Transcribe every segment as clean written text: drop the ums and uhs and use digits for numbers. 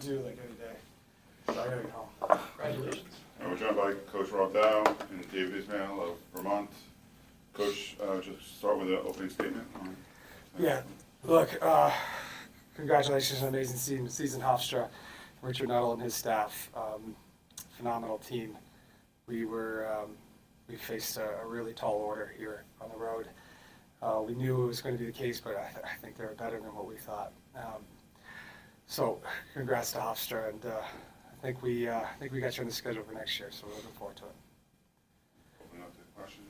do like any day. So I gotta go. Congratulations. We're joined by Coach Rob Dow and David Ismail of Vermont. Coach, just start with an opening statement. Yeah, look, congratulations on an amazing season, Hofstra. Richard Nuttall and his staff, phenomenal team. We faced a really tall order here on the road. We knew it was going to be the case, but I think they were better than what we thought. So, congrats to Hofstra, and I think we got you on the schedule for next year, so we're looking forward to it. Open up to questions.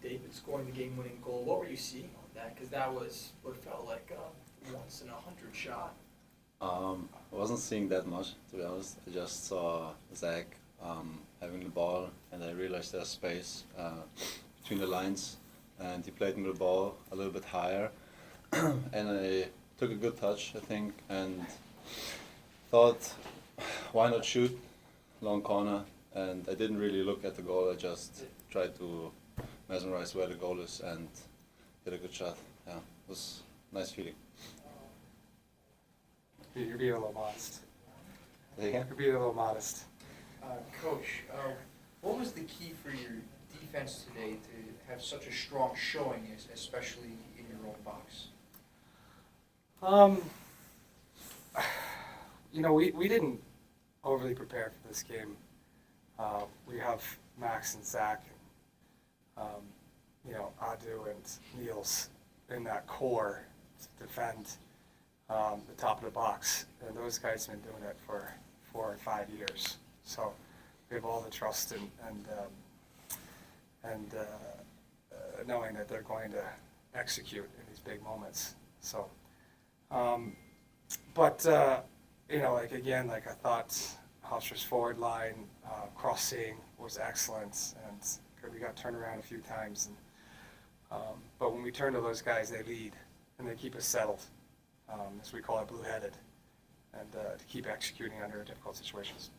David scoring the game-winning goal. What were you seeing on that? Because that was what felt like a once-in-a-100 shot. I wasn't seeing that much, to be honest. I just saw Zach having the ball, and I realized there's space between the lines, and he played me the ball a little bit higher, and I took a good touch, I think, and thought, why not shoot long corner? And I didn't really look at the goal. I just tried to mesmerize where the goal is and hit a good shot. Yeah, it was a nice feeling. You're being a little modest. Say again? You're being a little modest. Coach, what was the key for your defense today to have such a strong showing, especially in your own box? We didn't overly prepare for this game. We have Max and Zach, and, Adu and Niels in that core to defend the top of the box. And those guys have been doing it for 4 or 5 years. So we have all the trust and knowing that they're going to execute in these big moments. So, I thought Hofstra's forward line crossing was excellent, and we got turned around a few times. But when we turn to those guys, they lead and they keep us settled, as we call it, blue-headed, and to keep executing under difficult situations.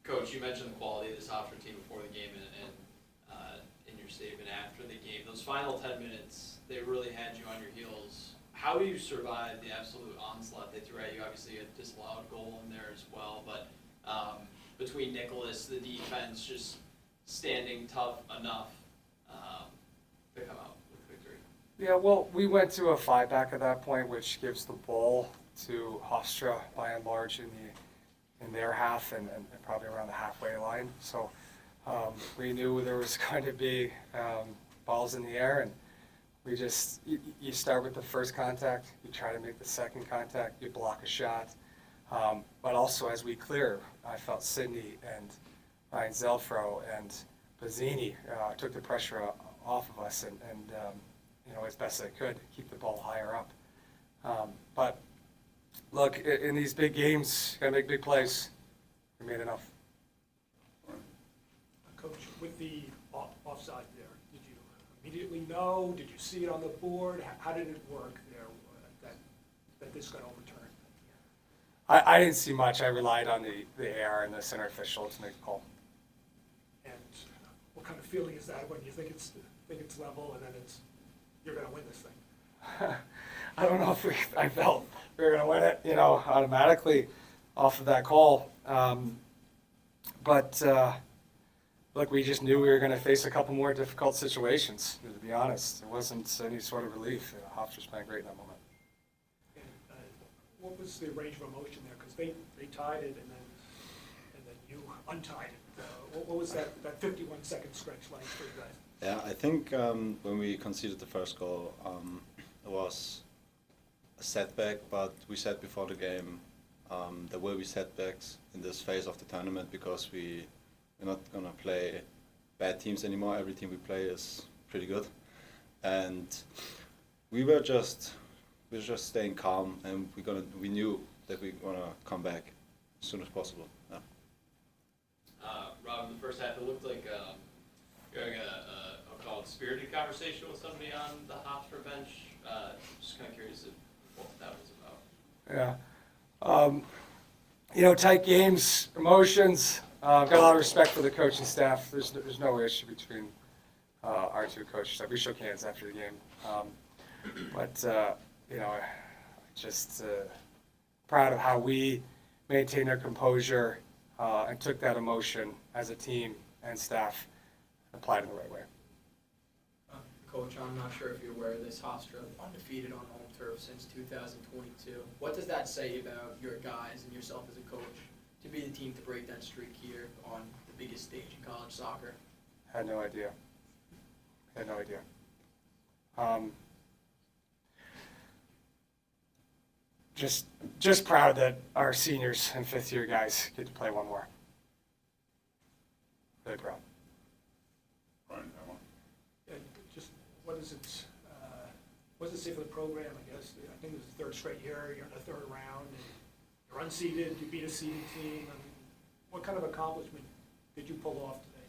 Coach, you mentioned the quality of this Hofstra team before the game and in your statement after the game. Those final 10 minutes, they really had you on your heels. How do you survive the absolute onslaught they threw at you? Obviously, a disallowed goal in there as well, but between Nicholas, the defense just standing tough enough to come out with victory. Yeah, well, we went to a 5-back at that point, which gives the ball to Hofstra by and large in their half and probably around the halfway line. So we knew there was going to be balls in the air, and we just, you start with the first contact, you try to make the second contact, you block a shot. But also as we clear, I felt Sidney and Ryan Zelfro and Bazzini took the pressure off of us and as best they could, keep the ball higher up. But look, in these big games, you gotta make big plays. We made enough. Coach, with the offside there, did you immediately know? Did you see it on the board? How did it work there that this got overturned? I didn't see much. I relied on the AR and the center official to make the call. And what kind of feeling is that when you think it's level and then you're going to win this thing? I don't know if I felt we were going to win it, automatically off of that call. Look, we just knew we were going to face a couple more difficult situations, to be honest. There wasn't any sort of relief. Hofstra's playing great in that moment. And what was the range of emotion there? Because they tied it and then you untied it. What was that 51-second stretch like for you guys? Yeah, I think when we conceded the first goal, it was a setback, but we said before the game there will be setbacks in this phase of the tournament because we're not going to play bad teams anymore. Every team we play is pretty good. And we were just staying calm, and we knew that we were going to come back as soon as possible. Yeah. Rob, in the first half, it looked like you're having I'll call it spirited conversation with somebody on the Hofstra bench. Just kind of curious what that was about. Yeah. Tight games, emotions. I've got a lot of respect for the coaching staff. There's no issue between our two coaches. We shook hands after the game. I just proud of how we maintained our composure and took that emotion as a team and staff and applied it in the right way. Coach, I'm not sure if you're aware of this, Hofstra undefeated on home turf since 2022. What does that say about your guys and yourself as a coach to be the team to break that streak here on the biggest stage in college soccer? Had no idea. Had no idea. Just proud that our seniors and fifth year guys get to play one more. Really proud. Brian, that one? And just, what does it say for the program, I guess? I think it was the third straight year, you're in the third round, and you're unseeded, you beat a seeded team. I mean, what kind of accomplishment did you pull off today?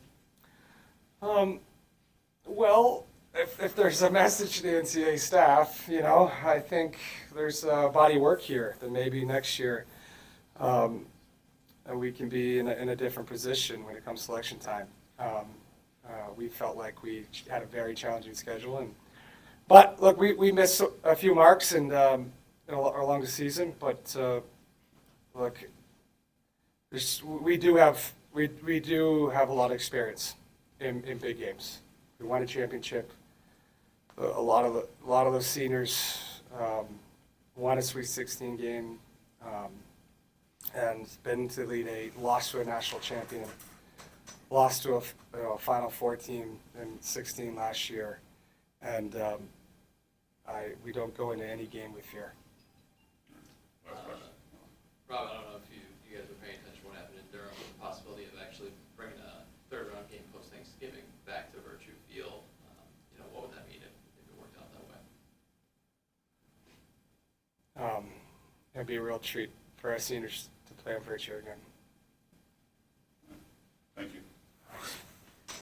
Well, if there's a message to the NCAA staff, you know, I think there's body work here that maybe next year we can be in a different position when it comes to selection time. We felt like we had a very challenging schedule, but look, we missed a few marks along the season. But look, we do have a lot of experience in big games. We won a championship. A lot of those seniors won a Sweet 16 game and been to the Elite Eight, lost to a national champion, lost to a Final Four team in 16 last year, and we don't go into any game with fear. Last question. Rob, I don't know if you guys were paying attention to what happened in Durham, the possibility of actually bringing a third round game post Thanksgiving back to Virtue Field. What would that mean if it worked out that way? It'd be a real treat for our seniors to play on Virtue again.